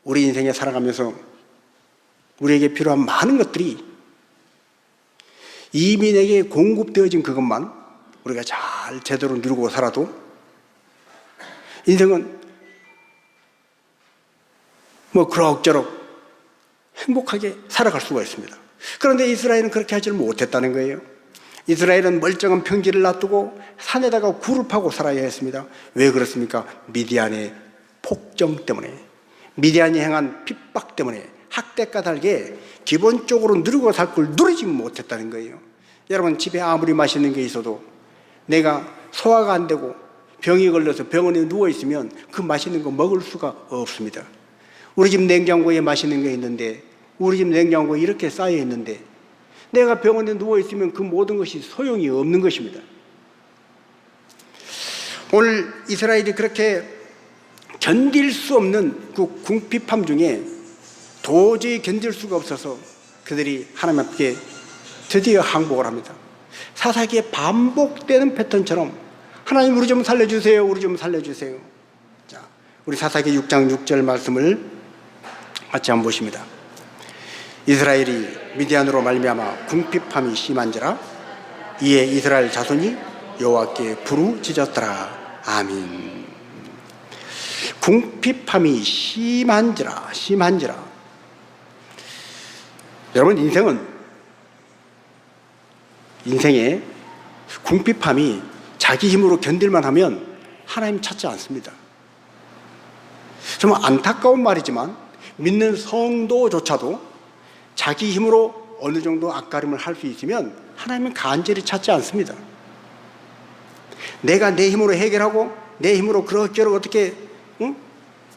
우리 인생에 살아가면서 우리에게 필요한 많은 것들이 이민에게 공급되어진 그것만 우리가 잘 제대로 누리고 살아도 인생은 그럭저럭 행복하게 살아갈 수가 있습니다. 그런데 이스라엘은 그렇게 하지 못했다는 거예요. 이스라엘은 멀쩡한 평지를 놔두고 산에다가 굴을 파고 살아야 했습니다. 왜 그렇습니까? 미디안의 폭정 때문에, 미디안이 행한 핍박 때문에 학대과 달게 기본적으로 누리고 살 걸 누리지 못했다는 거예요. 여러분, 집에 아무리 맛있는 게 있어도 내가 소화가 안 되고 병이 걸려서 병원에 누워있으면 그 맛있는 거 먹을 수가 없습니다. 우리 집 냉장고에 맛있는 게 있는데, 우리 집 냉장고에 이렇게 쌓여 있는데 내가 병원에 누워있으면 그 모든 것이 소용이 없는 것입니다. 오늘 이스라엘이 그렇게 견딜 수 없는 그 궁핍함 중에 도저히 견딜 수가 없어서 그들이 하나님 앞에 드디어 항복을 합니다. 사사기에 반복되는 패턴처럼 하나님, 우리 좀 살려주세요, 우리 좀 살려주세요. 자, 우리 사사기 6장 6절 말씀을 같이 한번 보십니다. 이스라엘이 미디안으로 말미암아 궁핍함이 심한지라 이에 이스라엘 자손이 여호와께 부르짖었더라. 아멘. 궁핍함이 심한지라. 여러분, 인생에 궁핍함이 자기 힘으로 견딜만 하면 하나님 찾지 않습니다. 정말 안타까운 말이지만 믿는 성도조차도 자기 힘으로 어느 정도 앞가림을 할 수 있으면 하나님은 간절히 찾지 않습니다. 내가 내 힘으로 해결하고 내 힘으로 그럭저럭 어떻게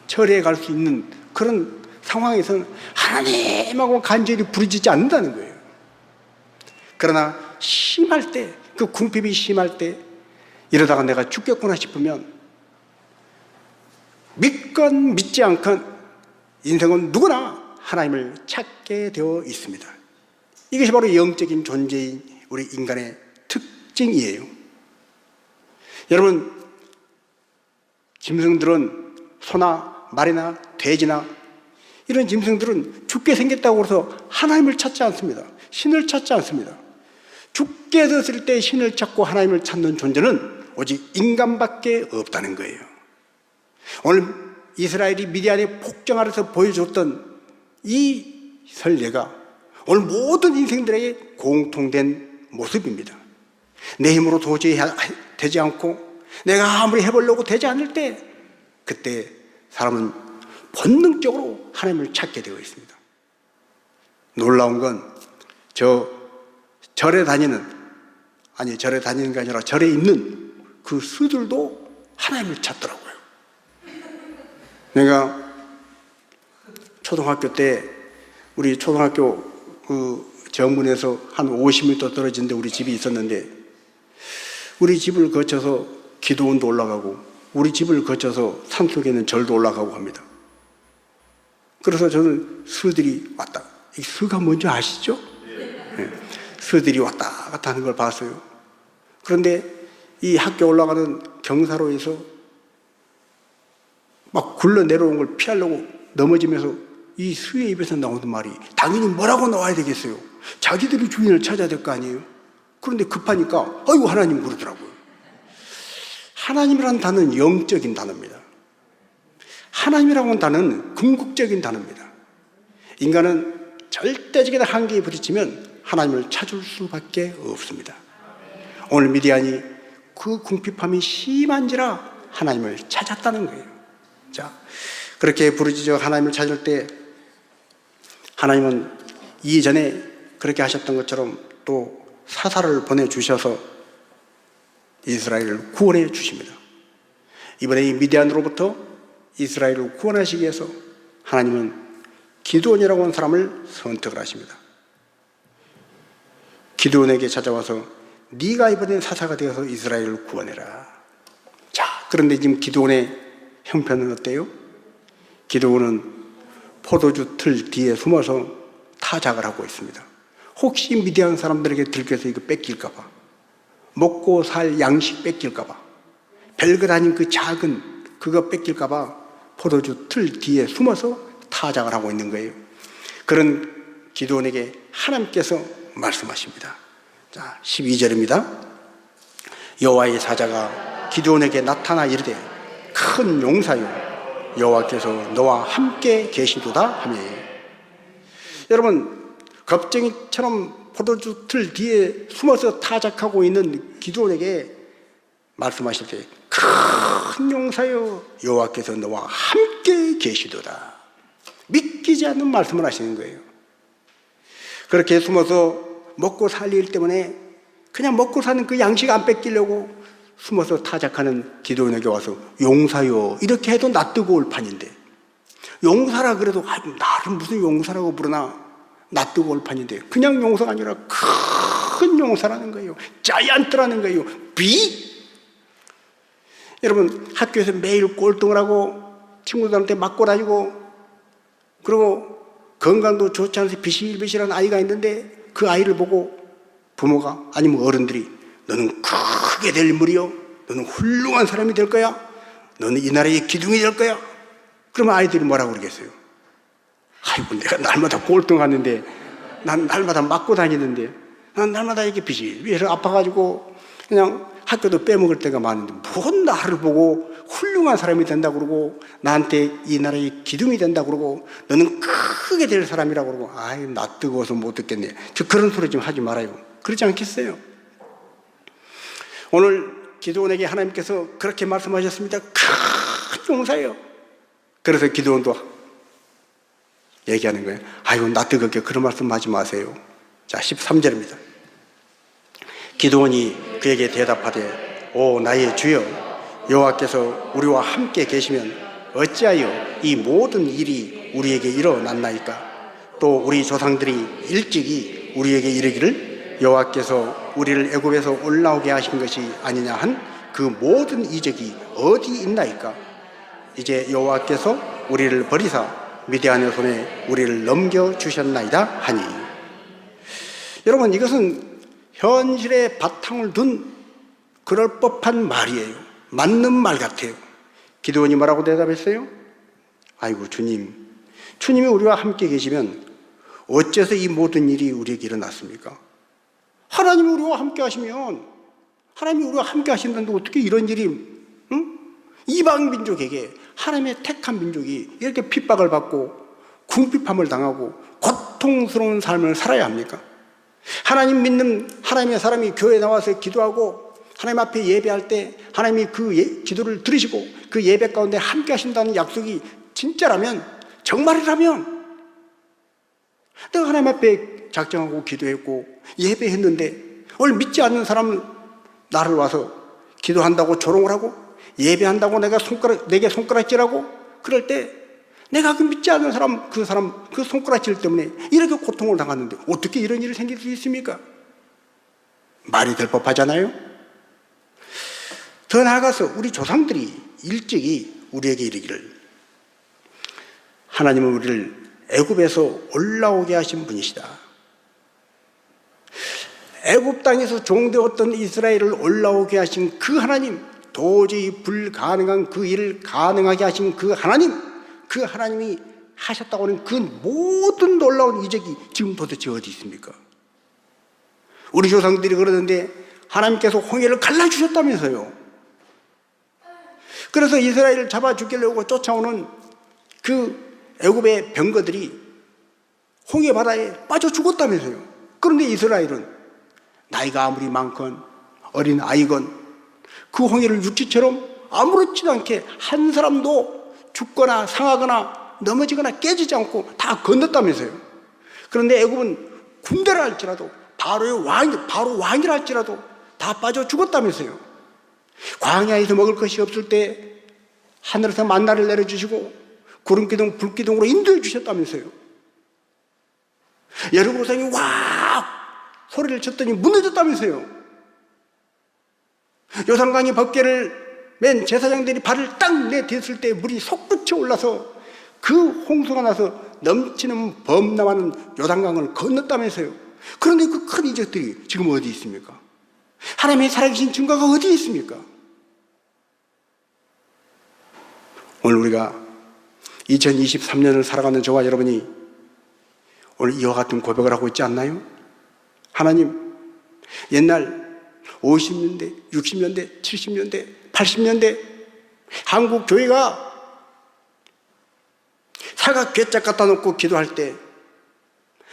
처리해 갈 수 있는 그런 상황에서는 하나님하고 간절히 부르짖지 않는다는 거예요. 그러나 심할 때, 그 궁핍이 심할 때, 이러다가 내가 죽겠구나 싶으면 믿건 믿지 않건 인생은 누구나 하나님을 찾게 되어 있습니다. 이것이 바로 영적인 존재인 우리 인간의 특징이에요. 여러분, 짐승들은 소나 말이나 돼지나 이런 짐승들은 죽게 생겼다고 해서 하나님을 찾지 않습니다. 신을 찾지 않습니다. 죽게 됐을 때 신을 찾고 하나님을 찾는 존재는 오직 인간밖에 없다는 거예요. 오늘 이스라엘이 미디안의 폭정 아래서 보여줬던 이 설례가 오늘 모든 인생들에게 공통된 모습입니다. 내 힘으로 도저히 되지 않고 내가 아무리 해보려고 되지 않을 때, 그때 사람은 본능적으로 하나님을 찾게 되어 있습니다. 놀라운 건 절에 다니는 게 아니라 절에 있는 그 수들도 하나님을 찾더라고요. 내가 초등학교 때 우리 초등학교 그 정문에서 한 50m 떨어진 데 우리 집이 있었는데, 우리 집을 거쳐서 기도원도 올라가고 우리 집을 거쳐서 산속에 있는 절도 올라가고 합니다. 그래서 저는 수들이 왔다, 이 수가 뭔지 아시죠? 네. 수들이 왔다 갔다 하는 걸 봤어요. 그런데 이 학교 올라가는 경사로에서 막 굴러 내려오는 걸 피하려고 넘어지면서 이 수의 입에서 나오는 말이 당연히 뭐라고 나와야 되겠어요? 자기들이 주인을 찾아야 될 거 아니에요? 그런데 급하니까 아이고 하나님 그러더라고요. 하나님이라는 단어는 영적인 단어입니다. 하나님이라는 단어는 궁극적인 단어입니다. 인간은 절대적인 한계에 부딪히면 하나님을 찾을 수밖에 없습니다. 오늘 미디안이 그 궁핍함이 심한지라 하나님을 찾았다는 거예요. 자, 그렇게 부르짖어 하나님을 찾을 때 하나님은 이전에 그렇게 하셨던 것처럼 또 사사를 보내주셔서 이스라엘을 구원해 주십니다. 이번에 이 미디안으로부터 이스라엘을 구원하시기 위해서 하나님은 기드온이라고 하는 사람을 선택을 하십니다. 기드온에게 찾아와서 네가 이번엔 사사가 되어서 이스라엘을 구원해라. 자, 그런데 지금 기드온의 형편은 어때요? 기드온은 포도주 틀 뒤에 숨어서 타작을 하고 있습니다. 혹시 미디안 사람들에게 들켜서 이거 뺏길까봐, 먹고 살 양식 뺏길까봐, 별것 아닌 그 작은 그거 뺏길까봐 포도주 틀 뒤에 숨어서 타작을 하고 있는 거예요. 그런 기드온에게 하나님께서 말씀하십니다. 자, 12절입니다. 여호와의 사자가 기드온에게 나타나 이르되 큰 용사여 여호와께서 너와 함께 계시도다 하며. 여러분, 겁쟁이처럼 포도주 틀 뒤에 숨어서 타작하고 있는 기드온에게 말씀하실 때 큰 용사여 여호와께서 너와 함께 계시도다. 믿기지 않는 말씀을 하시는 거예요. 그렇게 숨어서 먹고 살 일 때문에 그냥 먹고 사는 그 양식 안 뺏기려고 숨어서 타작하는 기드온에게 와서 용사여 이렇게 해도 낯뜨고 올 판인데, 용사라 그래도 나를 무슨 용사라고 부르나 낯뜨고 올 판인데, 그냥 용사가 아니라 큰 용사라는 거예요. 자이언트라는 거예요. 여러분, 학교에서 매일 꼴등을 하고 친구들한테 맞고 다니고 그리고 건강도 좋지 않아서 비실비실한 아이가 있는데 그 아이를 보고 부모가 아니면 어른들이 너는 크게 될 인물이요, 너는 훌륭한 사람이 될 거야, 너는 이 나라의 기둥이 될 거야. 그러면 아이들이 뭐라고 그러겠어요? 아이고, 내가 날마다 꼴등하는데, 난 날마다 맞고 다니는데, 난 날마다 이렇게 비실비실 아파가지고 그냥 학교도 빼먹을 때가 많은데 뭔 나를 보고 훌륭한 사람이 된다고 그러고 나한테 이 나라의 기둥이 된다고 그러고 너는 크게 될 사람이라고 그러고, 아이 나 뜨거워서 못 듣겠네. 저 그런 소리 좀 하지 말아요. 그렇지 않겠어요? 오늘 기드온에게 하나님께서 그렇게 말씀하셨습니다. 큰 용사예요. 그래서 기드온도 얘기하는 거예요. 아이고 나 뜨겁게 그런 말씀 하지 마세요. 자, 13절입니다. 기드온이 그에게 대답하되 오 나의 주여 여호와께서 우리와 함께 계시면 어찌하여 이 모든 일이 우리에게 일어났나이까? 또 우리 조상들이 일찍이 우리에게 이르기를 여호와께서 우리를 애굽에서 올라오게 하신 것이 아니냐 한 그 모든 이적이 어디 있나이까? 이제 여호와께서 우리를 버리사 미디안의 손에 우리를 넘겨주셨나이다 하니. 여러분, 이것은 현실에 바탕을 둔 그럴 법한 말이에요. 맞는 말 같아요. 기드온이 뭐라고 대답했어요? 아이고 주님이 우리와 함께 계시면 어째서 이 모든 일이 우리에게 일어났습니까? 하나님이 우리와 함께 하시면, 하나님이 우리와 함께 하신다는데 어떻게 이런 일이, 이방 민족에게, 하나님의 택한 민족이 이렇게 핍박을 받고 궁핍함을 당하고 고통스러운 삶을 살아야 합니까? 하나님 믿는 하나님의 사람이 교회에 나와서 기도하고 하나님 앞에 예배할 때 하나님이 그 기도를 들으시고 그 예배 가운데 함께 하신다는 약속이 진짜라면, 정말이라면, 내가 하나님 앞에 작정하고 기도했고 예배했는데 오늘 믿지 않는 사람은 나를 와서 기도한다고 조롱을 하고 예배한다고 내게 손가락질하고 그럴 때 내가 그 믿지 않는 사람 그 손가락질 때문에 이렇게 고통을 당하는데 어떻게 이런 일이 생길 수 있습니까? 말이 될 법하잖아요. 더 나아가서 우리 조상들이 일찍이 우리에게 이르기를 하나님은 우리를 애굽에서 올라오게 하신 분이시다. 애굽 땅에서 종되었던 이스라엘을 올라오게 하신 그 하나님, 도저히 불가능한 그 일을 가능하게 하신 그 하나님이 하셨다고 하는 그 모든 놀라운 이적이 지금 도대체 어디 있습니까? 우리 조상들이 그러는데 하나님께서 홍해를 갈라주셨다면서요. 그래서 이스라엘을 잡아 죽이려고 쫓아오는 그 애굽의 병거들이 홍해 바다에 빠져 죽었다면서요. 그런데 이스라엘은 나이가 아무리 많건 어린 아이건 그 홍해를 육지처럼 아무렇지도 않게 한 사람도 죽거나 상하거나 넘어지거나 깨지지 않고 다 건넜다면서요. 그런데 애굽은 군대를 할지라도 바로 왕이라 할지라도 다 빠져 죽었다면서요. 광야에서 먹을 것이 없을 때 하늘에서 만나를 내려주시고 구름기둥 불기둥으로 인도해 주셨다면서요. 여리고성이 와 소리를 쳤더니 무너졌다면서요. 요단강이 법궤를 맨 제사장들이 발을 딱 내댔을 때 물이 솟구쳐 올라서 그 홍수가 나서 넘치는 범람하는 요단강을 건넜다면서요. 그런데 그 큰 이적들이 지금 어디 있습니까? 하나님의 살아계신 증거가 어디 있습니까? 오늘 우리가 2023년을 살아가는 저와 여러분이 오늘 이와 같은 고백을 하고 있지 않나요? 하나님, 옛날 50년대, 60년대, 70년대, 80년대 한국 교회가 사각 괴짝 갖다 놓고 기도할 때,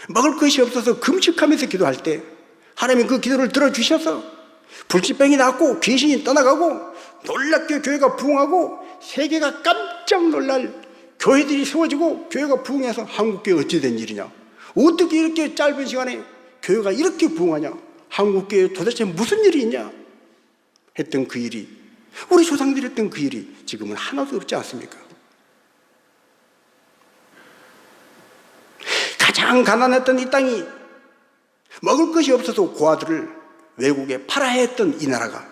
먹을 것이 없어서 금식하면서 기도할 때 하나님이 그 기도를 들어주셔서 불치병이 낫고 귀신이 떠나가고 놀랍게 교회가 부흥하고 세계가 깜짝 놀랄 교회들이 세워지고 교회가 부흥해서 한국교회 어찌 된 일이냐, 어떻게 이렇게 짧은 시간에 교회가 이렇게 부흥하냐, 한국교회에 도대체 무슨 일이 있냐 했던 그 일이, 우리 조상들이 했던 그 일이 지금은 하나도 없지 않습니까? 가장 가난했던 이 땅이 먹을 것이 없어서 고아들을 외국에 팔아야 했던 이 나라가,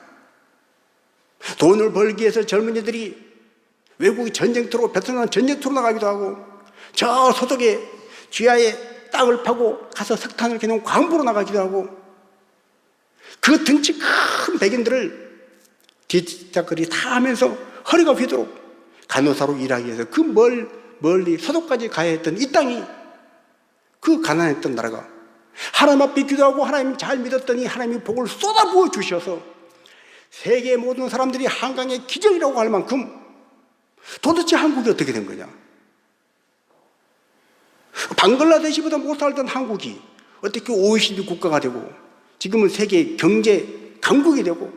돈을 벌기 위해서 젊은이들이 외국의 전쟁터로, 베트남 전쟁터로 나가기도 하고, 저 소독의 지하에 땅을 파고 가서 석탄을 캐는 광부로 나가기도 하고, 그 등치 큰 백인들을 뒤짝거리 다 하면서 허리가 휘도록 간호사로 일하기 위해서 그 멀리 소독까지 가야 했던 이 땅이, 그 가난했던 나라가 하나님 앞에 기도하고 하나님 잘 믿었더니 하나님이 복을 쏟아부어 주셔서 세계 모든 사람들이 한강의 기적이라고 할 만큼, 도대체 한국이 어떻게 된 거냐? 방글라데시보다 못 살던 한국이 어떻게 OECD 국가가 되고 지금은 세계 경제 강국이 되고,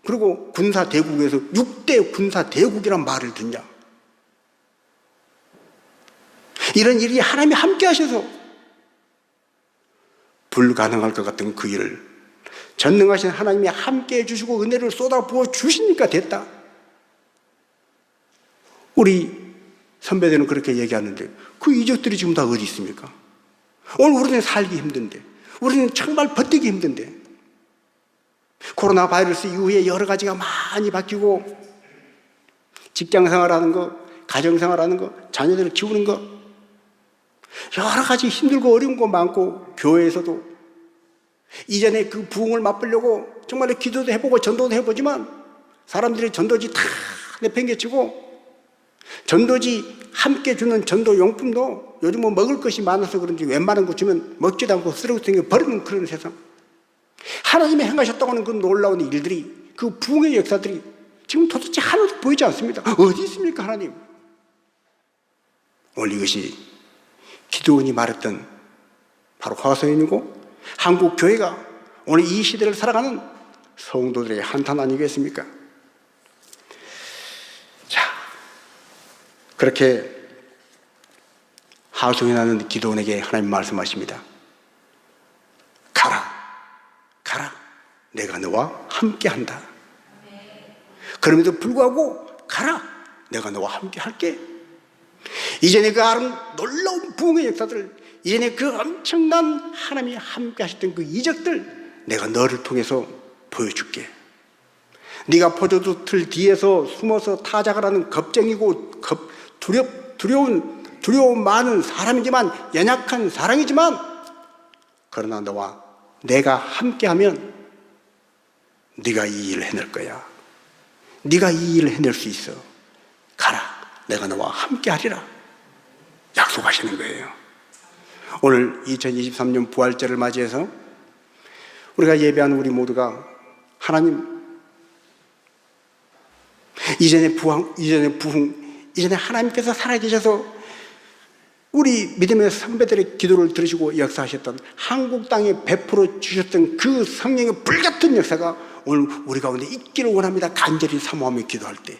그리고 군사 대국에서 6대 군사 대국이란 말을 듣냐? 이런 일이 하나님이 함께 하셔서 불가능할 것 같은 그 일을 전능하신 하나님이 함께 해주시고 은혜를 쏟아부어 주시니까 됐다. 우리 선배들은 그렇게 얘기하는데 그 이적들이 지금 다 어디 있습니까? 오늘 우리는 살기 힘든데, 우리는 정말 버티기 힘든데, 코로나 바이러스 이후에 여러 가지가 많이 바뀌고, 직장 생활하는 거, 가정 생활하는 거, 자녀들을 키우는 거, 여러 가지 힘들고 어려운 거 많고, 교회에서도 이전에 그 부흥을 맛보려고 정말 기도도 해보고 전도도 해보지만 사람들이 전도지 다 내팽개치고, 전도지 함께 주는 전도 용품도 요즘 뭐 먹을 것이 많아서 그런지 웬만한 거 주면 먹지도 않고 쓰레기 땡겨 버리는 그런 세상. 하나님이 행하셨다고 하는 그 놀라운 일들이, 그 부흥의 역사들이 지금 도대체 하나도 보이지 않습니다. 어디 있습니까, 하나님? 오늘 이것이 기도원이 말했던 바로 화서인이고, 한국 교회가 오늘 이 시대를 살아가는 성도들의 한탄 아니겠습니까? 자, 그렇게 하소연 하는 기도원에게 하나님 말씀하십니다. 가라, 가라, 내가 너와 함께 한다. 그럼에도 불구하고 가라, 내가 너와 함께 할게. 이전에 그 놀라운 부흥의 역사들, 이전에 그 엄청난 하나님이 함께 하셨던 그 이적들 내가 너를 통해서 보여줄게. 네가 포도주 틀 뒤에서 숨어서 타작을 하는 겁쟁이고 두려운 많은 사람이지만, 연약한 사랑이지만, 그러나 너와 내가 함께하면 네가 이 일을 해낼 거야. 네가 이 일을 해낼 수 있어. 가라, 내가 너와 함께하리라 약속하시는 거예요. 오늘 2023년 부활절을 맞이해서 우리가 예배하는 우리 모두가 하나님, 이전의 부흥, 이전에 하나님께서 살아계셔서 우리 믿음의 선배들의 기도를 들으시고 역사하셨던, 한국 땅에 베풀어 주셨던 그 성령의 불같은 역사가 오늘 우리 가운데 있기를 원합니다. 간절히 사모하며 기도할 때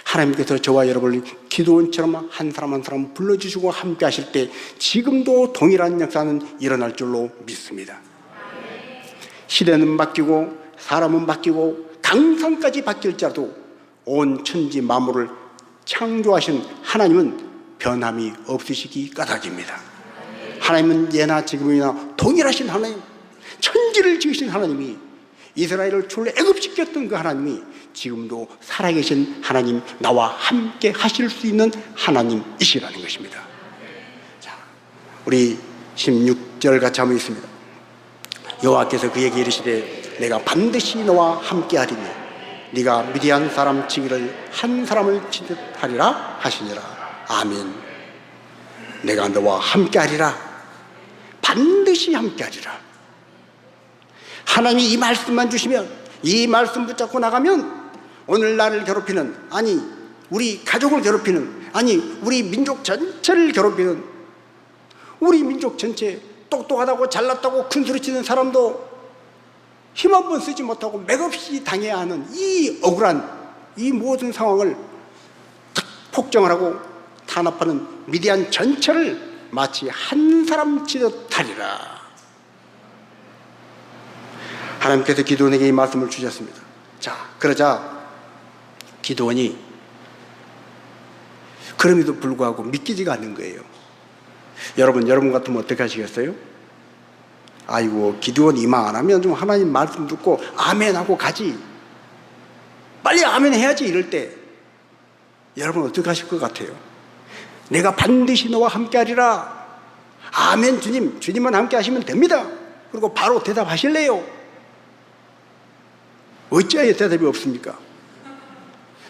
하나님께서 저와 여러분을 기도원처럼 한 사람 한 사람 불러주시고 함께 하실 때 지금도 동일한 역사는 일어날 줄로 믿습니다. 시대는 바뀌고 사람은 바뀌고 강산까지 바뀔지라도 온 천지 만물을 창조하신 하나님은 변함이 없으시기 까닭입니다. 하나님은 예나 지금이나 동일하신 하나님, 천지를 지으신 하나님이, 이스라엘을 출애 애굽시켰던 그 하나님이 지금도 살아계신 하나님, 나와 함께 하실 수 있는 하나님이시라는 것입니다. 자, 우리 16절 같이 한번 있습니다. 여호와께서 그에게 이르시되 내가 반드시 너와 함께 하리니 네가 미디안 사람 치기를 한 사람을 치듯 하리라 하시니라. 아멘. 내가 너와 함께하리라. 반드시 함께하리라. 하나님이 이 말씀만 주시면, 이 말씀 붙잡고 나가면 오늘 나를 괴롭히는, 아니 우리 가족을 괴롭히는, 아니 우리 민족 전체를 괴롭히는, 우리 민족 전체 똑똑하다고 잘났다고 큰소리치는 사람도 힘 한 번 쓰지 못하고 맥없이 당해야 하는 이 억울한 이 모든 상황을 폭정을 하고 탄압하는 미디안 전체를 마치 한 사람 치듯 하리라. 하나님께서 기드온에게 이 말씀을 주셨습니다. 자, 그러자 기드온이 그럼에도 불구하고 믿기지가 않는 거예요. 여러분 같으면 어떻게 하시겠어요? 아이고, 기드온 이만 안 하면 좀 하나님 말씀 듣고 아멘 하고 가지, 빨리 아멘 해야지, 이럴 때 여러분 어떻게 하실 것 같아요? 내가 반드시 너와 함께하리라. 아멘. 주님만 함께 하시면 됩니다. 그리고 바로 대답하실래요? 어찌하여 대답이 없습니까?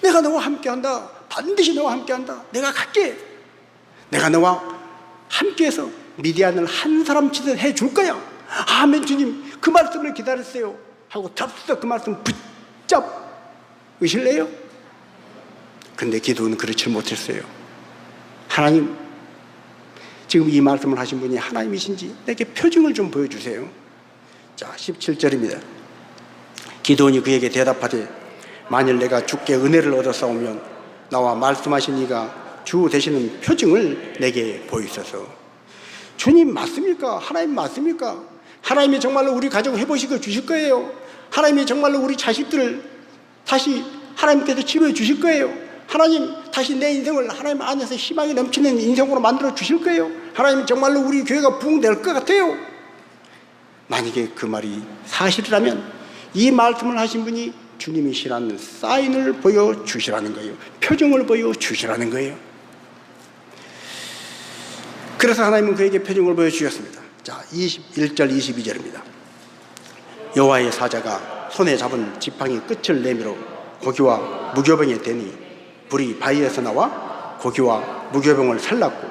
내가 너와 함께한다. 반드시 너와 함께한다. 내가 갈게. 내가 너와 함께해서 미디안을 한 사람 치듯 해줄 거야. 아멘. 주님, 그 말씀을 기다렸어요 하고 덥석 그 말씀 붙잡으실래요? 근데 기도는 그렇지 못했어요. 하나님, 지금 이 말씀을 하신 분이 하나님이신지 내게 표징을 좀 보여주세요. 자, 17절입니다. 기드온이 그에게 대답하되, 만일 내가 주께 은혜를 얻었사오면 나와 말씀하신 이가 주 되시는 표징을 내게 보이소서. 주님 맞습니까? 하나님 맞습니까? 하나님이 정말로 우리 가족 회복시켜 주실 거예요? 하나님이 정말로 우리 자식들을 다시 하나님께서 치료해 주실 거예요? 하나님 다시 내 인생을 하나님 안에서 희망이 넘치는 인생으로 만들어 주실 거예요? 하나님 정말로 우리 교회가 부흥될 것 같아요? 만약에 그 말이 사실이라면 이 말씀을 하신 분이 주님이시라는 사인을 보여주시라는 거예요. 표정을 보여주시라는 거예요. 그래서 하나님은 그에게 표정을 보여주셨습니다. 자, 21절 22절입니다. 여호와의 사자가 손에 잡은 지팡이 끝을 내밀어 고기와 무교병에 대니 불이 바위에서 나와 고기와 무교병을 살랐고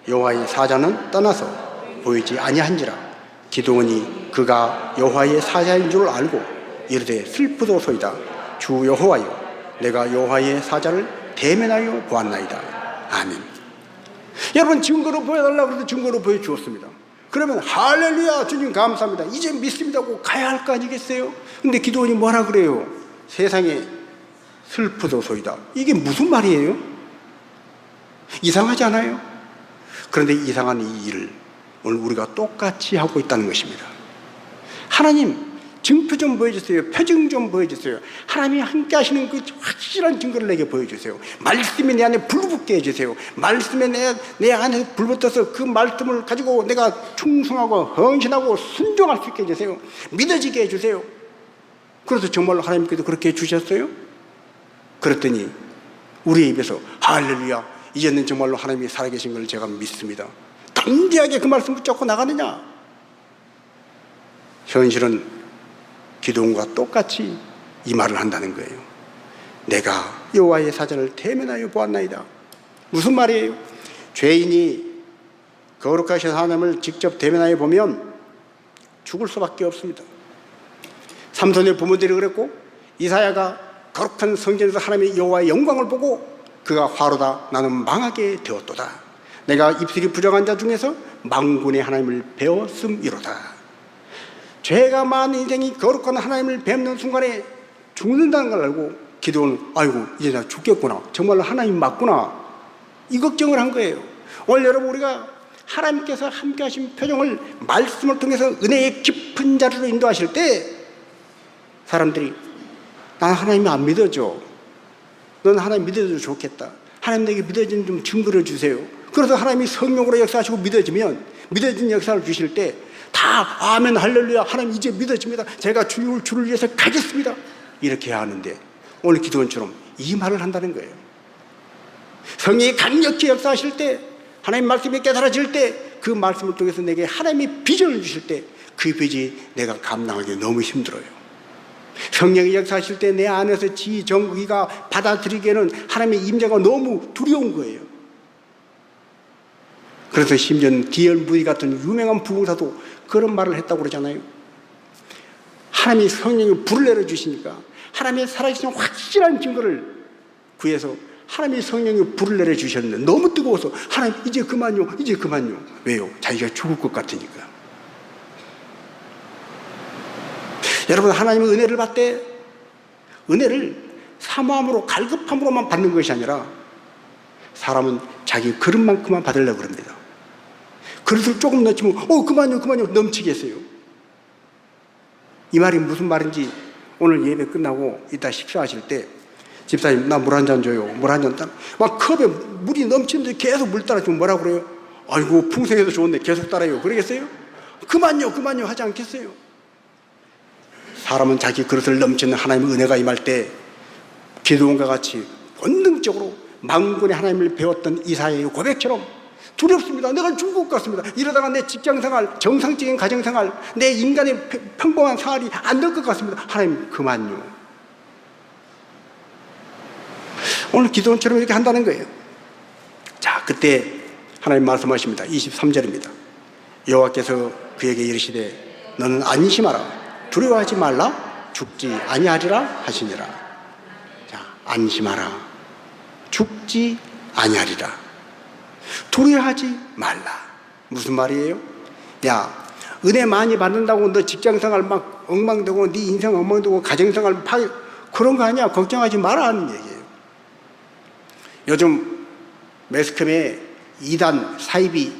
여호와의 사자는 떠나서 보이지 아니한지라. 기드온이 그가 여호와의 사자인 줄 알고 이르되 슬프도소이다. 주 여호와여, 내가 여호와의 사자를 대면하여 보았나이다. 아멘. 여러분, 증거로 보여달라고 해서 증거로 보여주었습니다. 그러면 할렐루야, 주님 감사합니다, 이제 믿습니다 하고 가야 할 거 아니겠어요? 근데 기드온이 뭐라 그래요? 세상에 슬프도소이다. 이게 무슨 말이에요? 이상하지 않아요? 그런데 이상한 이 일을 오늘 우리가 똑같이 하고 있다는 것입니다. 하나님, 증표 좀 보여주세요. 표징 좀 보여주세요. 하나님이 함께 하시는 그 확실한 증거를 내게 보여주세요. 말씀이 내 안에 불붙게 해주세요. 말씀에 내 안에 불붙어서 그 말씀을 가지고 내가 충성하고 헌신하고 순종할 수 있게 해주세요. 믿어지게 해주세요. 그래서 정말로 하나님께서 그렇게 해주셨어요? 그랬더니 우리의 입에서 할렐루야, 이제는 정말로 하나님이 살아계신 걸 제가 믿습니다. 담대하게 그 말씀 붙잡고 나가느냐? 현실은 기드온과 똑같이 이 말을 한다는 거예요. 내가 여호와의 사자를 대면하여 보았나이다. 무슨 말이에요? 죄인이 거룩하신 하나님을 직접 대면하여 보면 죽을 수밖에 없습니다. 삼손의 부모들이 그랬고, 이사야가 거룩한 성전에서 하나님의 여호와의 영광을 보고 그가 화로다, 나는 망하게 되었도다. 내가 입술이 부정한 자 중에서 만군의 하나님을 배웠음이로다. 죄가 많은 인생이 거룩한 하나님을 뵙는 순간에 죽는다는 걸 알고 기드온은 아이고, 이제 나 죽겠구나, 정말로 하나님 맞구나, 이 걱정을 한 거예요. 오늘 여러분, 우리가 하나님께서 함께 하신 표정을 말씀을 통해서 은혜의 깊은 자리로 인도하실 때 사람들이 난 하나님이 안 믿어져, 넌 하나님 믿어줘도 좋겠다, 하나님 내게 믿어지는 좀 증거를 주세요. 그래서 하나님이 성령으로 역사하시고 믿어진 역사를 주실 때 다 아멘 할렐루야, 하나님 이제 믿어집니다, 제가 주를 위해서 가겠습니다, 이렇게 해야 하는데 오늘 기드온처럼 이 말을 한다는 거예요. 성령이 강력히 역사하실 때, 하나님 말씀이 깨달아질 때, 그 말씀을 통해서 내게 하나님이 비전을 주실 때 그 비전이 내가 감당하기 너무 힘들어요. 성령이 역사하실 때 내 안에서 지정의가 받아들이기에는 하나님의 임재가 너무 두려운 거예요. 그래서 심지어 디얼 무이 같은 유명한 부흥사도 그런 말을 했다고 그러잖아요. 하나님이 성령의 불을 내려주시니까 하나님의 살아계신 확실한 증거를 구해서 하나님이 성령의 불을 내려주셨는데 너무 뜨거워서 하나님 이제 그만요, 이제 그만요. 왜요? 자기가 죽을 것 같으니까. 여러분, 하나님의 은혜를 받되 은혜를 사모함으로 갈급함으로만 받는 것이 아니라 사람은 자기 그릇만큼만 받으려고 그럽니다. 그릇을 조금 넣지면 그만요, 그만요 넘치게 했어요. 이 말이 무슨 말인지 오늘 예배 끝나고 이따 식사하실 때 집사님 나 물 한 잔 줘요. 물 한 잔 따라 막 컵에 물이 넘치는데 계속 물 따라주면 뭐라 그래요? 아이고 풍성해서 좋은데 계속 따라요. 그러겠어요? 그만요, 그만요 하지 않겠어요? 사람은 자기 그릇을 넘치는 하나님의 은혜가 임할 때 기도원과 같이 본능적으로 만군의 하나님을 배웠던 이사야의 고백처럼 두렵습니다. 내가 죽을 것 같습니다. 이러다가 내 직장생활, 정상적인 가정생활, 내 인간의 평범한 생활이 안 될 것 같습니다. 하나님 그만요. 오늘 기도원처럼 이렇게 한다는 거예요. 자, 그때 하나님 말씀하십니다. 23절입니다. 여호와께서 그에게 이르시되 너는 안심하라, 두려워하지 말라, 죽지 아니하리라 하시니라. 자, 안심하라, 죽지 아니하리라, 두려워하지 말라. 무슨 말이에요? 야, 은혜 많이 받는다고 너 직장생활 막 엉망되고 네 인생 엉망되고 가정생활 그런 거 아니야. 걱정하지 마라 하는 얘기예요. 요즘 매스컴에 이단 사이비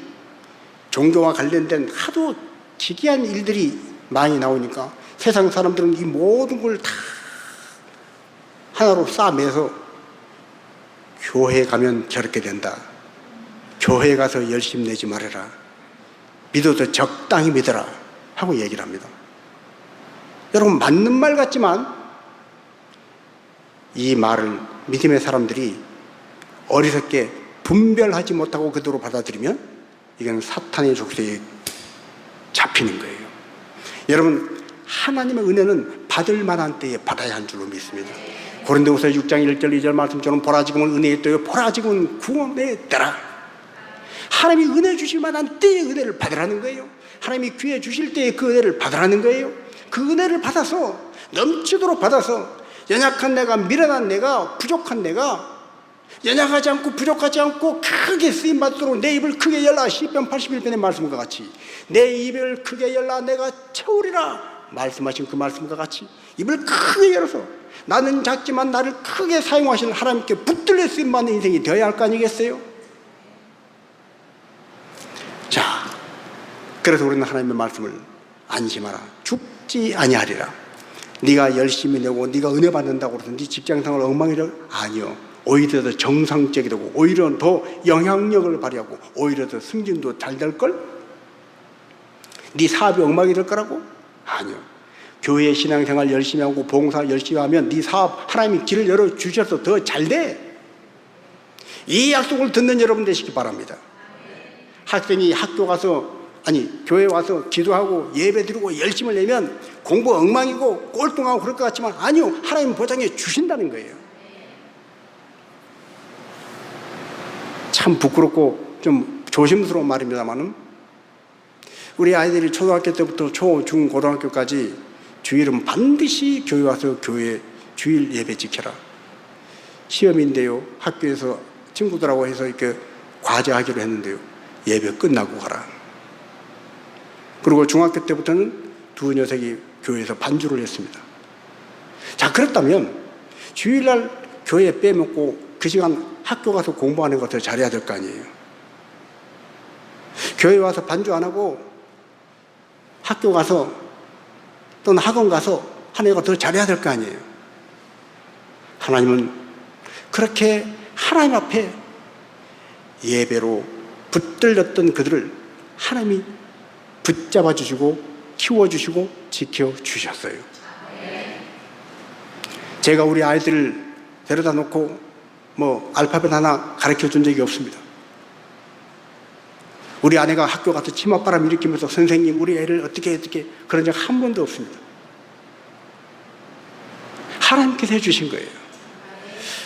종교와 관련된 하도 기괴한 일들이 많이 나오니까 세상 사람들은 이 모든 걸 다 하나로 싸매서 교회 가면 저렇게 된다, 교회 가서 열심히 내지 말아라, 믿어도 적당히 믿어라 하고 얘기를 합니다. 여러분, 맞는 말 같지만 이 말을 믿음의 사람들이 어리석게 분별하지 못하고 그대로 받아들이면 이건 사탄의 족쇄에 잡히는 거예요. 여러분, 하나님의 은혜는 받을 만한 때에 받아야 한 줄로 믿습니다. 고린도후서 6장 1절 2절 말씀처럼 보라 지금은 은혜의 때요 보라 지금은 구원의 때라. 하나님이 은혜 주실 만한 때에 은혜를 받으라는 거예요. 하나님이 기회 주실 때에 그 은혜를 받으라는 거예요. 그 은혜를 받아서 넘치도록 받아서 연약한 내가, 미련한 내가, 부족한 내가 연약하지 않고 부족하지 않고 크게 쓰임받도록 내 입을 크게 열라. 시편 81편의 말씀과 같이 내 입을 크게 열라 내가 채우리라 말씀하신 그 말씀과 같이 입을 크게 열어서 나는 작지만 나를 크게 사용하시는 하나님께 붙들려 쓰임받는 인생이 되어야 할 거 아니겠어요? 자, 그래서 우리는 하나님의 말씀을 안심하라, 죽지 아니하리라. 네가 열심히 내고 네가 은혜 받는다고 해서 네 직장생활 엉망이라 아니요. 오히려 더 정상적이 되고 오히려 더 영향력을 발휘하고 오히려 더 승진도 잘 될걸? 네 사업이 엉망이 될 거라고? 아니요. 교회 신앙생활 열심히 하고 봉사 열심히 하면 네 사업 하나님이 길을 열어주셔서 더 잘 돼. 이 약속을 듣는 여러분 되시기 바랍니다. 학생이 학교 가서 교회 와서 기도하고 예배 드리고 열심을 내면 공부 엉망이고 꼴뚱하고 그럴 것 같지만 아니요. 하나님 보장해 주신다는 거예요. 참 부끄럽고 좀 조심스러운 말입니다만은 우리 아이들이 초등학교 때부터 초, 중, 고등학교까지 주일은 반드시 교회 와서 교회 주일 예배 지켜라. 시험인데요. 학교에서 친구들하고 해서 이렇게 과제하기로 했는데요. 예배 끝나고 가라. 그리고 중학교 때부터는 두 녀석이 교회에서 반주를 했습니다. 자, 그렇다면 주일날 교회 빼먹고 그 시간 학교 가서 공부하는 것을 잘해야 될 거 아니에요. 교회 와서 반주 안 하고 학교 가서 또는 학원 가서 하는 거 더 잘해야 될 거 아니에요. 하나님은 그렇게 하나님 앞에 예배로 붙들렸던 그들을 하나님이 붙잡아 주시고 키워주시고 지켜주셨어요. 제가 우리 아이들을 데려다 놓고 알파벳 하나 가르쳐 준 적이 없습니다. 우리 아내가 학교 가서 치맛바람 일으키면서 선생님 우리 애를 어떻게 그런 적 한 번도 없습니다. 하나님께서 해주신 거예요.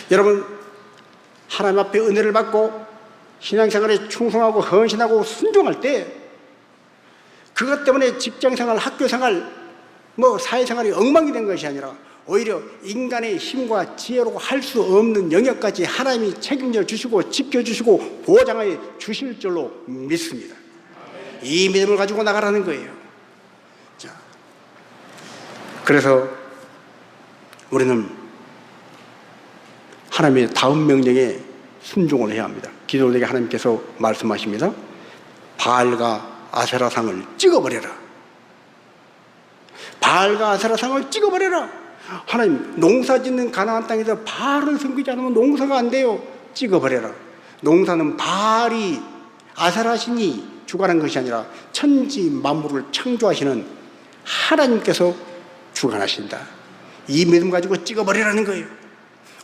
여러분, 하나님 앞에 은혜를 받고 신앙생활에 충성하고 헌신하고 순종할 때 그것 때문에 직장생활, 학교생활, 사회생활이 엉망이 된 것이 아니라 오히려 인간의 힘과 지혜로 할 수 없는 영역까지 하나님이 책임져 주시고 지켜주시고 보장해 주실 줄로 믿습니다. 이 믿음을 가지고 나가라는 거예요. 자, 그래서 우리는 하나님의 다음 명령에 순종을 해야 합니다. 기도원에게 하나님께서 말씀하십니다. 바알과 아세라상을 찍어버려라. 바알과 아세라상을 찍어버려라. 하나님, 농사 짓는 가나안 땅에서 바알을 섬기지 않으면 농사가 안 돼요. 찍어버려라. 농사는 바알이, 아세라신이 주관한 것이 아니라 천지 만물을 창조하시는 하나님께서 주관하신다. 이 믿음 가지고 찍어버리라는 거예요.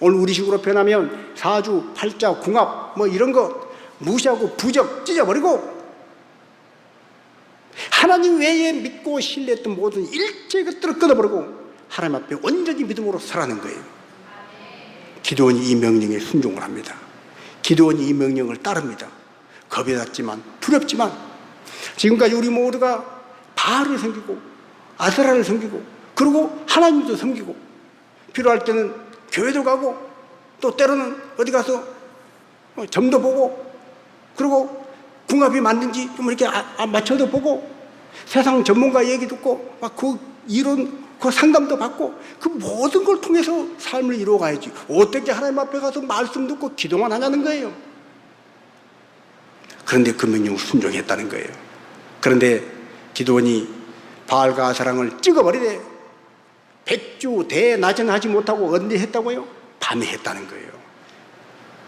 오늘 우리식으로 표현하면 사주, 팔자, 궁합 이런 거 무시하고 부적 찢어버리고 하나님 외에 믿고 신뢰했던 모든 일체 것들을 끊어버리고 하나님 앞에 온전히 믿음으로 살아가는 거예요. 기도원이 이 명령에 순종을 합니다. 기도원이 이 명령을 따릅니다. 겁이 났지만 두렵지만 지금까지 우리 모두가 바알을 섬기고 아세라를 섬기고 그리고 하나님도 섬기고 필요할 때는 교회도 가고 또 때로는 어디 가서 점도 보고 그리고 궁합이 맞는지 좀 이렇게 맞춰도 보고 세상 전문가 얘기 듣고 막 그 이론 그 상담도 받고 그 모든 걸 통해서 삶을 이루어가야지 어떻게 하나님 앞에 가서 말씀 듣고 기도만 하냐는 거예요. 그런데 그 명령을 순종했다는 거예요. 그런데 기도원이 바알과 아세라를 찍어버리되 백주 대낮은 하지 못하고 언제 했다고요? 밤에 했다는 거예요.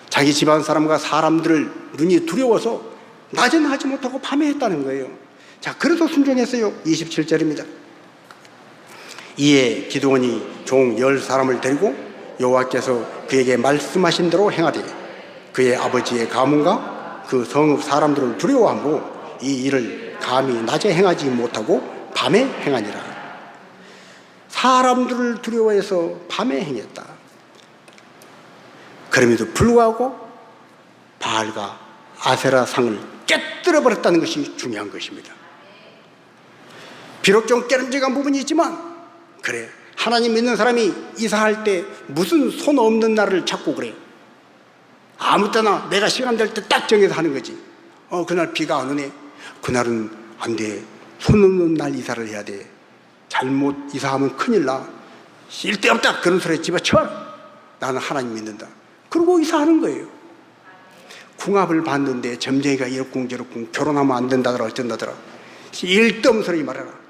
자기 집안 사람과 사람들을 눈이 두려워서 낮은 하지 못하고 밤에 했다는 거예요. 자, 그래서 순종했어요. 27절입니다. 이에 기드온이 종 10사람을 데리고 여호와께서 그에게 말씀하신 대로 행하되 그의 아버지의 가문과 그 성읍 사람들을 두려워함으로 이 일을 감히 낮에 행하지 못하고 밤에 행하니라. 사람들을 두려워해서 밤에 행했다. 그럼에도 불구하고 바알과 아세라 상을 깨뜨려 버렸다는 것이 중요한 것입니다. 비록 좀 깨름직한 부분이 있지만 그래, 하나님 믿는 사람이 이사할 때 무슨 손 없는 날을 찾고 그래. 아무 때나 내가 시간 될 때 딱 정해서 하는 거지. 그날 비가 안 오네. 그날은 안 돼. 손 없는 날 이사를 해야 돼. 잘못 이사하면 큰일 나. 쓸데없다. 그런 소리에 집어쳐. 나는 하나님 믿는다. 그러고 이사하는 거예요. 궁합을 봤는데 점쟁이가 이렇쿵저렇쿵 결혼하면 안 된다더라 어쩐다더라. 쓸데없는 소리 말해라.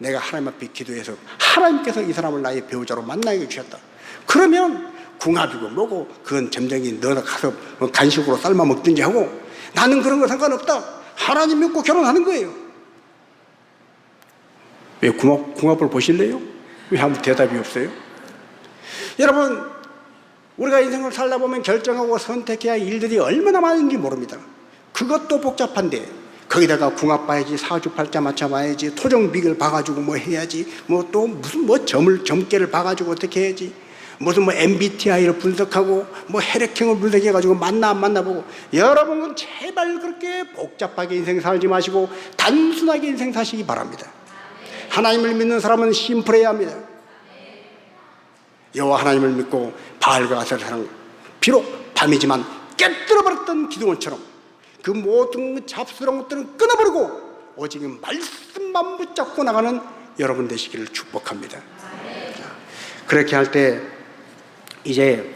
내가 하나님 앞에 기도해서 하나님께서 이 사람을 나의 배우자로 만나게 주셨다. 그러면 궁합이고 뭐고 그건 점쟁이 너나 가서 간식으로 삶아 먹든지 하고 나는 그런 거 상관없다. 하나님 믿고 결혼하는 거예요. 왜 궁합을 보실래요? 왜 아무 대답이 없어요? 여러분, 우리가 인생을 살다 보면 결정하고 선택해야 할 일들이 얼마나 많은지 모릅니다. 그것도 복잡한데 거기다가 궁합 봐야지, 사주팔자 맞춰봐야지, 토정비결 봐가지고 뭐 해야지, 또 무슨 점괘를 봐가지고 어떻게 해야지, 무슨 MBTI를 분석하고 혈액형을 분석해가지고 만나 안 만나보고. 여러분은 제발 그렇게 복잡하게 인생 살지 마시고 단순하게 인생 사시기 바랍니다. 하나님을 믿는 사람은 심플해야 합니다. 여호와 하나님을 믿고 바알과 아세라를 비록 밤이지만 깨뜨려버렸던 기드온처럼 그 모든 잡스러운 것들은 끊어버리고 오직 말씀만 붙잡고 나가는 여러분 되시기를 축복합니다. 그렇게 할 때 이제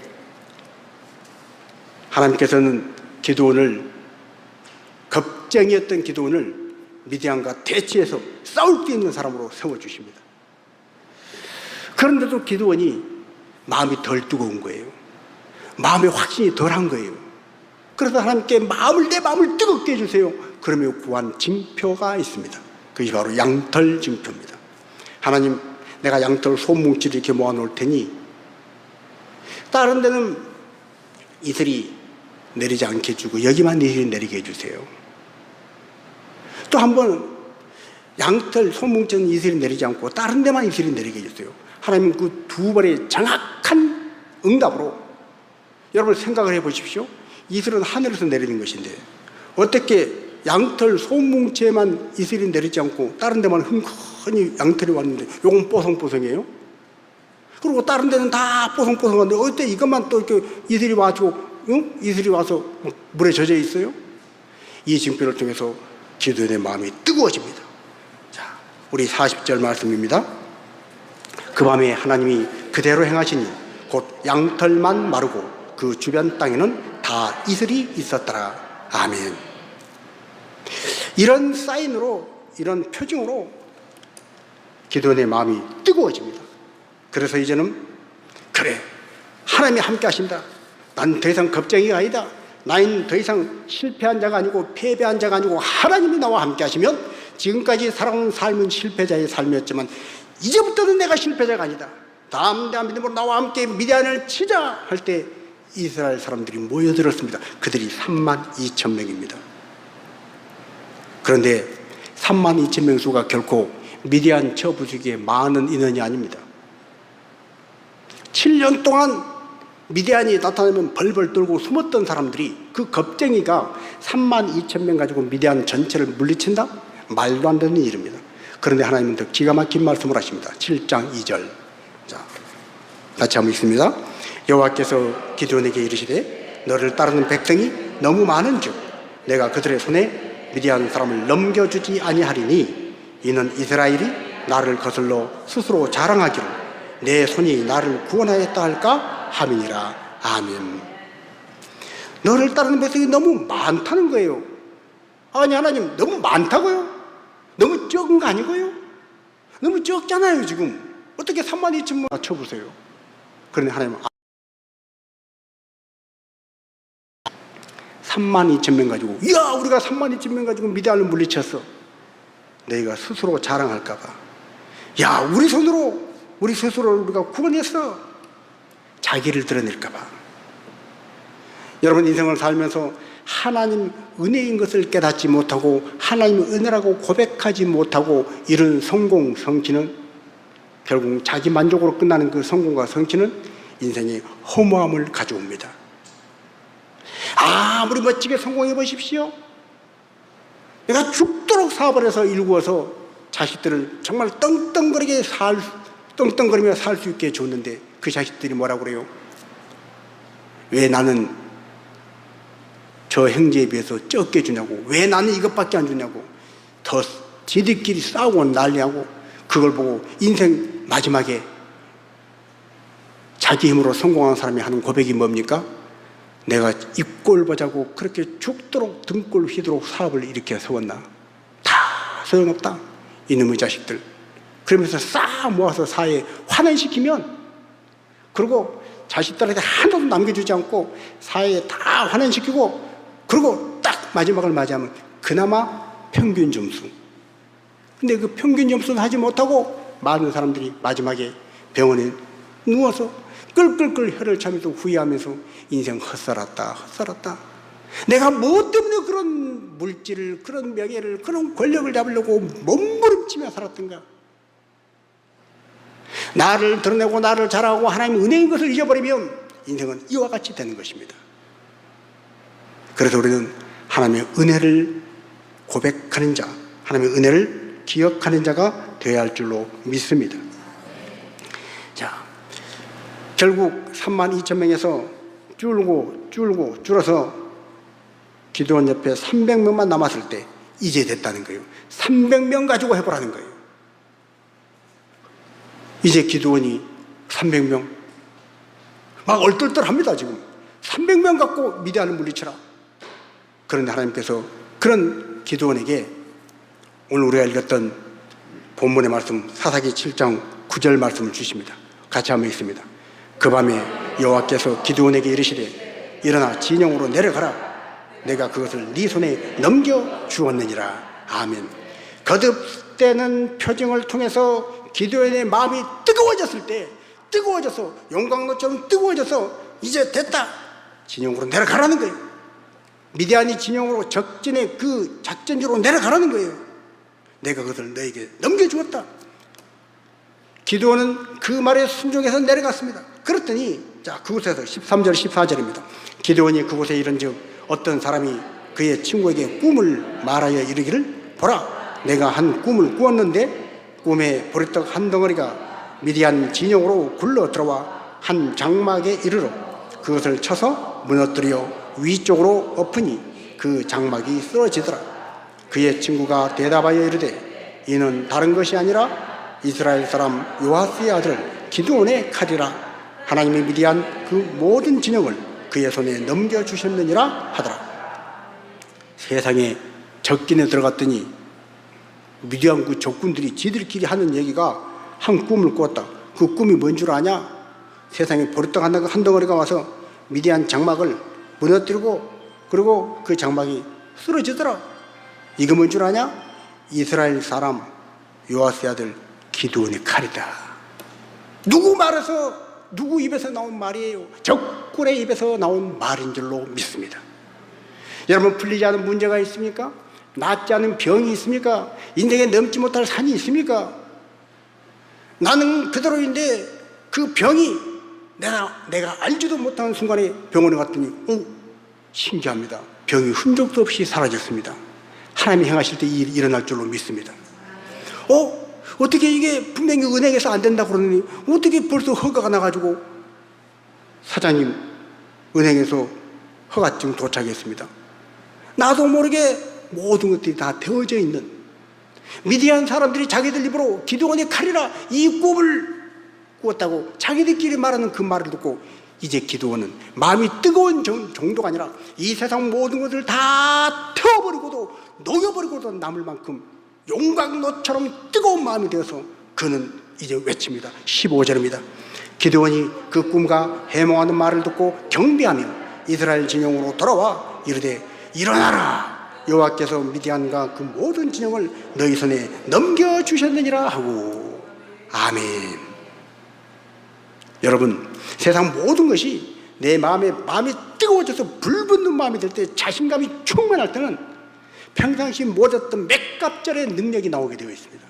하나님께서는 기드온을, 겁쟁이였던 기드온을 미디안과 대치해서 싸울 수 있는 사람으로 세워주십니다. 그런데도 기드온이 마음이 덜 뜨거운 거예요. 마음의 확신이 덜한 거예요. 그래서 하나님께 내 마음을 뜨겁게 해주세요. 그러면 구한 징표가 있습니다. 그것이 바로 양털 징표입니다. 하나님, 내가 양털 소뭉치를 이렇게 모아놓을 테니 다른 데는 이슬이 내리지 않게 해주고 여기만 이슬이 내리게 해주세요. 또 한 번 양털 소뭉치는 이슬이 내리지 않고 다른 데만 이슬이 내리게 해주세요. 하나님은 그 두 번의 정확한 응답으로 여러분 생각을 해보십시오. 이슬은 하늘에서 내리는 것인데 어떻게 양털 소뭉치에만 이슬이 내리지 않고 다른 데만 흥건히 양털이 왔는데 요건 뽀송뽀송해요? 그리고 다른 데는 다 뽀송뽀송한데 어때 이것만 또 이렇게 이슬이 와서 이슬이 와서 물에 젖어 있어요? 이 징표를 통해서 기도원의 마음이 뜨거워집니다. 자, 우리 40절 말씀입니다. 그 밤에 하나님이 그대로 행하시니 곧 양털만 마르고 그 주변 땅에는 다 이슬이 있었더라. 아멘. 이런 사인으로, 이런 표징으로 기도원의 마음이 뜨거워집니다. 그래서 이제는 그래, 하나님이 함께 하신다. 난 더 이상 겁쟁이가 아니다. 나는 더 이상 실패한 자가 아니고 패배한 자가 아니고 하나님이 나와 함께 하시면 지금까지 살아온 삶은 실패자의 삶이었지만 이제부터는 내가 실패자가 아니다. 담대한 믿음으로 나와 함께 미디안을 치자 할 때 이스라엘 사람들이 모여들었습니다. 그들이 32,000명입니다. 그런데 32,000명 수가 결코 미디안 저 부수기에 많은 인원이 아닙니다. 7년 동안 미디안이 나타나면 벌벌 떨고 숨었던 사람들이 그 겁쟁이가 32,000명 가지고 미디안 전체를 물리친다? 말도 안 되는 일입니다. 그런데 하나님은 더 기가 막힌 말씀을 하십니다. 7장 2절. 자, 같이 한번 읽습니다. 여호와께서 기드온에게 이르시되 너를 따르는 백성이 너무 많은즉 내가 그들의 손에 미디안 사람을 넘겨주지 아니하리니 이는 이스라엘이 나를 거슬러 스스로 자랑하기로 내 손이 나를 구원하였다 할까 함이니라. 아멘. 너를 따르는 백성이 너무 많다는 거예요. 아니 하나님 너무 많다고요? 너무 적은 거 아니고요? 너무 적잖아요. 지금 어떻게 32,000명 맞춰보세요. 그런데 하나님은 32,000명 가지고, 이야 우리가 32,000명 가지고 미디안을 물리쳤어. 너희가 스스로 자랑할까 봐, 야 우리 손으로 우리 스스로 우리가 구원했어, 자기를 드러낼까 봐. 여러분 인생을 살면서 하나님 은혜인 것을 깨닫지 못하고 하나님의 은혜라고 고백하지 못하고 이런 성공 성취는 결국 자기 만족으로 끝나는 그 성공과 성취는 인생의 허무함을 가져옵니다. 아무리 멋지게 성공해 보십시오. 내가 죽도록 사업을 해서 일구어서 자식들을 정말 떵떵거리며 살 수 있게 줬는데 그 자식들이 뭐라고 그래요? 왜 나는 저 형제에 비해서 적게 주냐고, 왜 나는 이것밖에 안 주냐고, 더 지들끼리 싸우고 난리하고. 그걸 보고 인생 마지막에 자기 힘으로 성공한 사람이 하는 고백이 뭡니까? 내가 입골 보자고 그렇게 죽도록 등골 휘도록 사업을 일으켜 세웠나? 다 소용없다 이놈의 자식들. 그러면서 싹 모아서 사회에 환원시키면, 그리고 자식들한테 하나도 남겨주지 않고 사회에 다 환원시키고, 그리고 딱 마지막을 맞이하면 그나마 평균 점수. 근데 그 평균 점수는 하지 못하고 많은 사람들이 마지막에 병원에 누워서 끌끌끌 혀를 차면서 후회하면서 인생 헛살았다. 내가 뭐 때문에 그런 물질을, 그런 명예를, 그런 권력을 잡으려고 몸부림치며 살았던가. 나를 드러내고 나를 자랑하고 하나님의 은혜인 것을 잊어버리면 인생은 이와 같이 되는 것입니다. 그래서 우리는 하나님의 은혜를 고백하는 자, 하나님의 은혜를 기억하는 자가 되어야 할 줄로 믿습니다. 자, 결국 32,000명에서 줄어서 기드온 옆에 300명만 남았을 때 이제 됐다는 거예요. 300명 가지고 해보라는 거예요. 이제 기드온이 300명 막 얼떨떨합니다. 지금 300명 갖고 미디안을 물리쳐라. 그런데 하나님께서 그런 기드온에게 오늘 우리가 읽었던 본문의 말씀 사사기 7장 9절 말씀을 주십니다. 같이 한번 읽습니다. 그 밤에 여호와께서 기드온에게 이르시되 일어나 진영으로 내려가라. 내가 그것을 네 손에 넘겨주었느니라. 아멘. 거듭되는 표징을 통해서 기드온의 마음이 뜨거워졌을 때, 뜨거워져서 용광로처럼 뜨거워져서 이제 됐다, 진영으로 내려가라는 거예요. 미디안이 진영으로 적진의 그 작전지로 내려가라는 거예요. 내가 그것을 너에게 넘겨주었다. 기드온은 그 말에 순종해서 내려갔습니다. 그랬더니 자, 그곳에서 13절 14절입니다. 기드온이 그곳에 이른즉 어떤 사람이 그의 친구에게 꿈을 말하여 이르기를, 보라, 내가 한 꿈을 꾸었는데 꿈에 보리떡 한 덩어리가 미디안 진영으로 굴러 들어와 한 장막에 이르러 그것을 쳐서 무너뜨려 위쪽으로 엎으니 그 장막이 쓰러지더라. 그의 친구가 대답하여 이르되, 이는 다른 것이 아니라 이스라엘 사람 요아스의 아들 기드온의 칼이라. 하나님이 미디안 그 모든 진영을 그의 손에 넘겨주셨느니라 하더라. 세상에 적긴에 들어갔더니 미디안 그 적군들이 지들끼리 하는 얘기가 한 꿈을 꾸었다. 그 꿈이 뭔 줄 아냐? 세상에 보리떡 한 덩어리가 와서 미디안 장막을 무너뜨리고 그리고 그 장막이 쓰러지더라. 이거 뭔 줄 아냐? 이스라엘 사람 요아스의 아들 기드온의 칼이다. 누구 말에서, 누구 입에서 나온 말이에요? 적군의 입에서 나온 말인 줄로 믿습니다. 여러분, 풀리지 않은 문제가 있습니까? 낫지 않은 병이 있습니까? 인생에 넘지 못할 산이 있습니까? 나는 그대로인데 그 병이 내가 알지도 못하는 순간에 병원에 갔더니 신기합니다. 병이 흔적도 없이 사라졌습니다. 하나님이 행하실 때 일이 일어날 줄로 믿습니다. 어떻게 이게 분명히 은행에서 안 된다고 그러더니 어떻게 벌써 허가가 나가지고, 사장님, 은행에서 허가증 도착했습니다. 나도 모르게 모든 것들이 다 되어져 있는, 미디안 사람들이 자기들 입으로 기드온의 칼이라 이 꿈을 꾸었다고 자기들끼리 말하는 그 말을 듣고 이제 기드온은 마음이 뜨거운 정도가 아니라 이 세상 모든 것을 다 태워버리고도 녹여버리고도 남을 만큼 용광로처럼 뜨거운 마음이 되어서 그는 이제 외칩니다. 15절입니다. 기드온이 그 꿈과 해몽하는 말을 듣고 경배하며 이스라엘 진영으로 돌아와 이르되, 일어나라, 여호와께서 미디안과 그 모든 진영을 너희 손에 넘겨주셨느니라 하고. 아멘. 여러분, 세상 모든 것이 내 마음이 뜨거워져서 불붙는 마음이 될 때, 자신감이 충만할 때는 평상시 못했던 맥갑절의 능력이 나오게 되어 있습니다.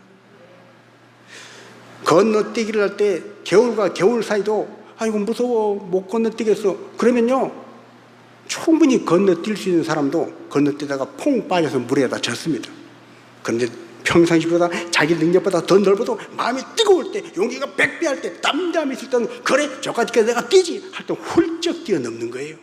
건너뛰기를 할 때 겨울과 겨울 사이도 아이고 무서워 못 건너뛰겠어 그러면요, 충분히 건너뛸 수 있는 사람도 건너뛰다가 퐁 빠져서 물에다 젖습니다. 그런데 평상시보다 자기 능력보다 더 넓어도 마음이 뜨거울 때, 용기가 100배 할 때, 담대함이 있을 때는 그래 저까지 내가 뛰지 할 때 훌쩍 뛰어넘는 거예요.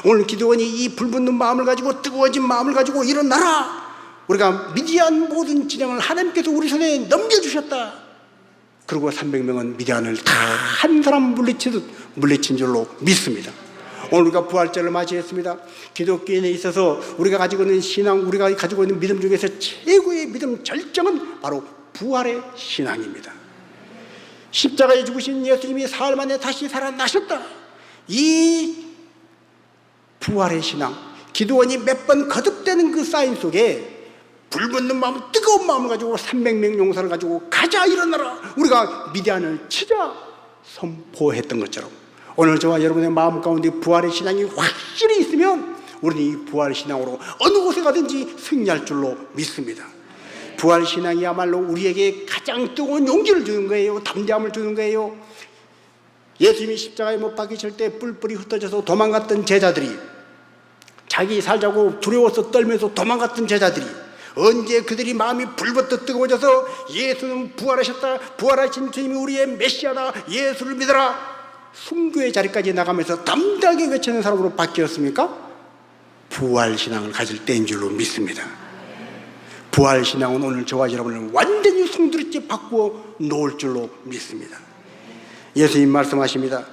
오늘 기드온이 이 불붙는 마음을 가지고, 뜨거워진 마음을 가지고 일어나라, 우리가 미디안 모든 진영을 하나님께서 우리 손에 넘겨주셨다. 그리고 300명은 미디안을 다 한 사람 물리친 줄로 믿습니다. 오늘 우리가 부활절을 맞이했습니다. 기독교인에 있어서 우리가 가지고 있는 신앙, 우리가 가지고 있는 믿음 중에서 최고의 믿음 절정은 바로 부활의 신앙입니다. 십자가에 죽으신 예수님이 사흘 만에 다시 살아나셨다. 이 부활의 신앙, 기드온이 몇 번 거듭되는 그 사인 속에 불붙는 마음, 뜨거운 마음을 가지고 300명 용사를 가지고 가자, 일어나라, 우리가 미디안을 치자 선포했던 것처럼 오늘 저와 여러분의 마음 가운데 부활의 신앙이 확실히 있으면 우리는 이 부활의 신앙으로 어느 곳에 가든지 승리할 줄로 믿습니다. 부활 신앙이야말로 우리에게 가장 뜨거운 용기를 주는 거예요. 담대함을 주는 거예요. 예수님이 십자가에 못 박히실 때 뿔뿔이 흩어져서 도망갔던 제자들이, 자기 살자고 두려워서 떨면서 도망갔던 제자들이, 언제 그들이 마음이 불붙어 뜨거워져서 예수는 부활하셨다, 부활하신 주님이 우리의 메시아다, 예수를 믿어라, 순교의 자리까지 나가면서 담대하게 외치는 사람으로 바뀌었습니까? 부활신앙을 가질 때인 줄로 믿습니다. 부활신앙은 오늘 저와 여러분을 완전히 송두리째 바꾸어 놓을 줄로 믿습니다. 예수님 말씀하십니다.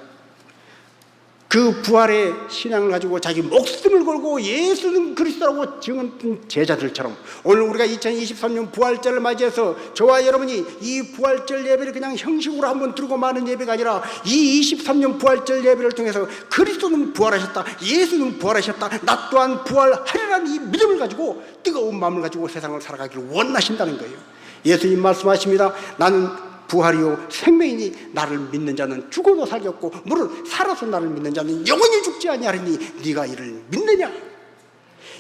그 부활의 신앙을 가지고 자기 목숨을 걸고 예수는 그리스도라고 증언했던 제자들처럼 오늘 우리가 2023년 부활절을 맞이해서 저와 여러분이 이 부활절 예배를 그냥 형식으로 한번 들고 마는 예배가 아니라 이 23년 부활절 예배를 통해서 그리스도는 부활하셨다, 예수는 부활하셨다, 나 또한 부활하리라는 이 믿음을 가지고 뜨거운 마음을 가지고 세상을 살아가기를 원하신다는 거예요. 예수님 말씀하십니다. 나는 부활이요 생명이니 나를 믿는 자는 죽어도 살겠고 물론 살아서 나를 믿는 자는 영원히 죽지 아니하리니 네가 이를 믿느냐.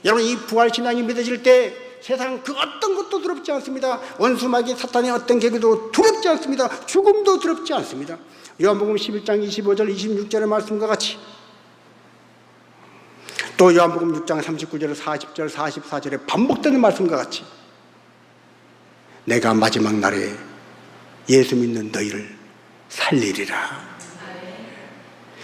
여러분, 이 부활신앙이 믿어질 때 세상 그 어떤 것도 두렵지 않습니다. 원수마귀 사탄의 어떤 계기도 두렵지 않습니다. 죽음도 두렵지 않습니다. 요한복음 11장 25절 26절의 말씀과 같이, 또 요한복음 6장 39절 40절 44절에 반복되는 말씀과 같이, 내가 마지막 날에 예수 믿는 너희를 살리리라.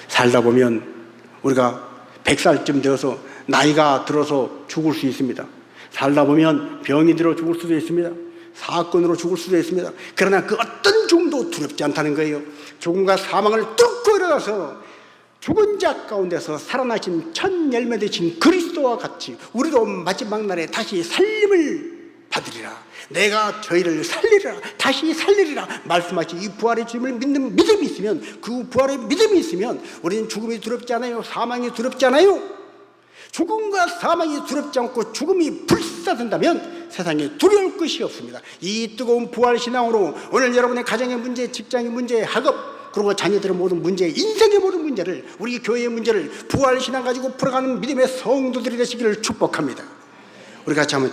살다 보면 우리가 100살쯤 되어서 나이가 들어서 죽을 수 있습니다. 살다 보면 병이 들어 죽을 수도 있습니다. 사건으로 죽을 수도 있습니다. 그러나 그 어떤 죽음도 두렵지 않다는 거예요. 죽음과 사망을 뚫고 일어나서 죽은 자 가운데서 살아나신 첫 열매 되신 그리스도와 같이 우리도 마지막 날에 다시 살림을 받으리라. 내가 저희를 살리리라, 다시 살리리라 말씀하신 이 부활의 주님을 믿는 믿음이 있으면, 그 부활의 믿음이 있으면 우리는 죽음이 두렵지 않아요. 사망이 두렵지 않아요. 죽음과 사망이 두렵지 않고 죽음이 불사된다면 세상에 두려울 것이 없습니다. 이 뜨거운 부활신앙으로 오늘 여러분의 가정의 문제, 직장의 문제, 학업, 그리고 자녀들의 모든 문제, 인생의 모든 문제를, 우리 교회의 문제를 부활신앙 가지고 풀어가는 믿음의 성도들이 되시기를 축복합니다. 우리 같이 한번